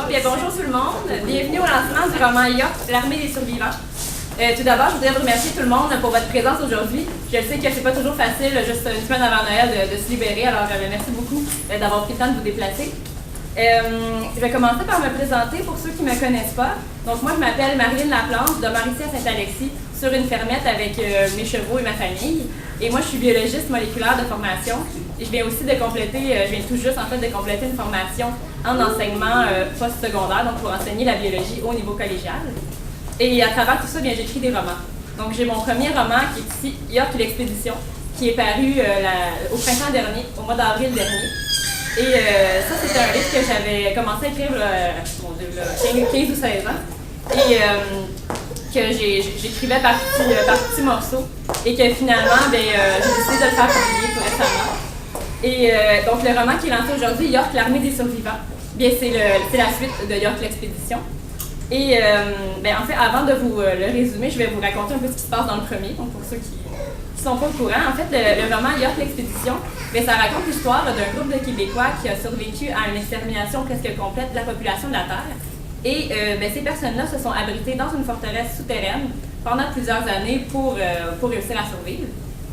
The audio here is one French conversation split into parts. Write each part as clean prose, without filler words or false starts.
Bon, bien, bonjour tout le monde. Bienvenue au lancement du roman York, l'armée des survivants. Tout d'abord, je voudrais vous remercier tout le monde pour votre présence aujourd'hui. Je sais que c'est pas toujours facile, juste une semaine avant Noël, de se libérer, alors merci beaucoup d'avoir pris le temps de vous déplacer. Je vais commencer par me présenter pour ceux qui ne me connaissent pas. Donc moi, je m'appelle Marilyn Laplante, je demeure ici à Saint-Alexis, sur une fermette avec mes chevaux et ma famille. Et moi, je suis biologiste moléculaire de formation. Et je viens aussi de compléter, je viens tout juste en fait de compléter une formation en enseignement post-secondaire, donc pour enseigner la biologie au niveau collégial. Et à travers tout ça, bien, j'écris des romans. Donc j'ai mon premier roman qui est ici, York l'expédition, qui est paru au printemps dernier, au mois d'avril dernier. Et ça, c'était un livre que j'avais commencé à écrire il y a 15 ou 16 ans. Et que j'écrivais par petits morceaux. Et que finalement, j'ai décidé de le faire publier tout récemment. Et donc le roman qui est lancé aujourd'hui, York, l'armée des survivants, bien c'est la suite de York l'expédition. Et en fait, avant de vous le résumer, je vais vous raconter un peu ce qui se passe dans le premier, donc pour ceux qui ne sont pas au courant. En fait, le roman York l'expédition, ça raconte l'histoire d'un groupe de Québécois qui a survécu à une extermination presque complète de la population de la Terre. Et ces personnes-là se sont abritées dans une forteresse souterraine pendant plusieurs années pour réussir à survivre.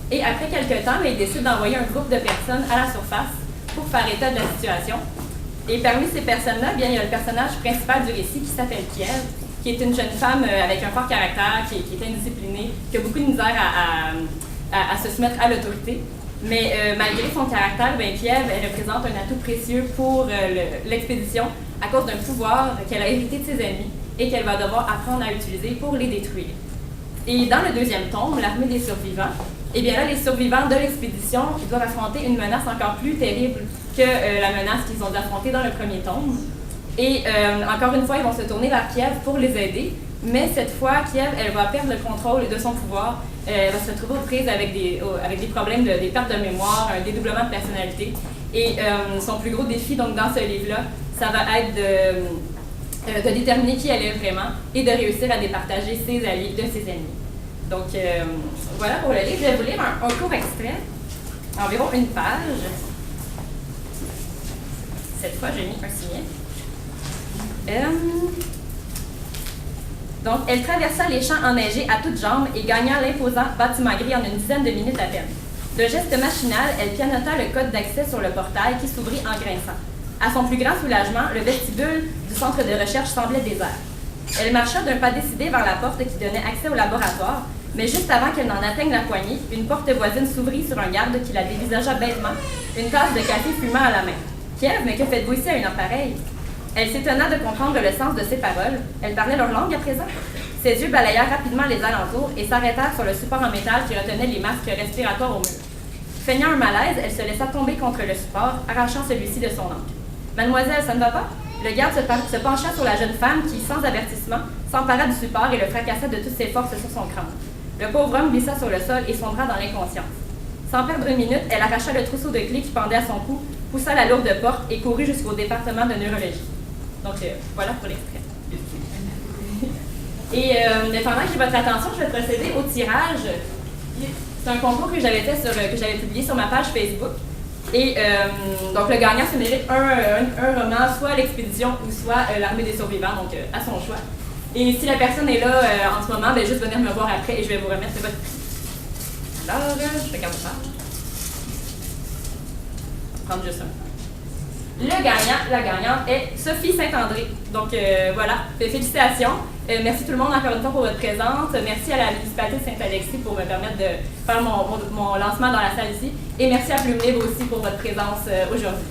Et après quelques temps, ils décident d'envoyer un groupe de personnes à la surface pour faire état de la situation. Et parmi ces personnes-là, il y a le personnage principal du récit qui s'appelle Kiev, qui est une jeune femme avec un fort caractère, qui est indisciplinée, qui a beaucoup de misère à se soumettre à l'autorité. Mais malgré son caractère, Kiev, elle représente un atout précieux pour l'expédition à cause d'un pouvoir qu'elle a hérité de ses ennemis et qu'elle va devoir apprendre à utiliser pour les détruire. Et dans le deuxième tome, l'armée des survivants, les survivants de l'expédition, ils doivent affronter une menace encore plus terrible que la menace qu'ils ont dû affronter dans le premier tome. Et encore une fois, ils vont se tourner vers Kiev pour les aider, mais cette fois, Kiev, elle va perdre le contrôle de son pouvoir. Elle va se retrouver aux prises avec des problèmes, des pertes de mémoire, un dédoublement de personnalité. Et son plus gros défi, donc, dans ce livre-là, ça va être de déterminer qui elle est vraiment et de réussir à départager ses alliés de ses ennemis. Donc, voilà pour le livre. Je vais vous lire un court extrait, environ une page. Cette fois, j'ai mis un signet. Donc, elle traversa les champs enneigés à toutes jambes et gagna l'imposant bâtiment gris en une dizaine de minutes à peine. De geste machinal, elle pianota le code d'accès sur le portail qui s'ouvrit en grinçant. À son plus grand soulagement, le vestibule du centre de recherche semblait désert. Elle marcha d'un pas décidé vers la porte qui donnait accès au laboratoire, mais juste avant qu'elle n'en atteigne la poignée, une porte voisine s'ouvrit sur un garde qui la dévisagea bêtement, une tasse de café fumant à la main. « Kiev, mais que faites-vous ici à une heure pareille? » Elle s'étonna de comprendre le sens de ses paroles. Elle parlait leur langue à présent. Ses yeux balayèrent rapidement les alentours et s'arrêtèrent sur le support en métal qui retenait les masques respiratoires au mur. Feignant un malaise, elle se laissa tomber contre le support, arrachant celui-ci de son encre. « Mademoiselle, ça ne va pas? » Le garde se pencha sur la jeune femme qui, sans avertissement, s'empara du support et le fracassa de toutes ses forces sur son crâne. Le pauvre homme glissa sur le sol et sombra dans l'inconscience. Sans perdre une minute, elle arracha le trousseau de clés qui pendait à son cou, poussa la lourde porte et courut jusqu'au département de neurologie. Donc, voilà pour l'extrait. Et pendant que j'ai votre attention, je vais procéder au tirage. C'est un concours que j'avais fait que j'avais publié sur ma page Facebook. Et donc, le gagnant se mérite un roman, soit l'expédition ou soit l'armée des survivants, donc à son choix. Et si la personne est là en ce moment, juste venir me voir après et je vais vous remettre votre prix. Alors, je regarde ça. Je vais prendre juste un. La gagnante est Sophie Saint-André. Donc voilà, félicitations. Merci tout le monde encore une fois pour votre présence. Merci à la municipalité de Saint-Alexis pour me permettre de faire mon lancement dans la salle ici. Et merci à Plume Libre aussi pour votre présence aujourd'hui.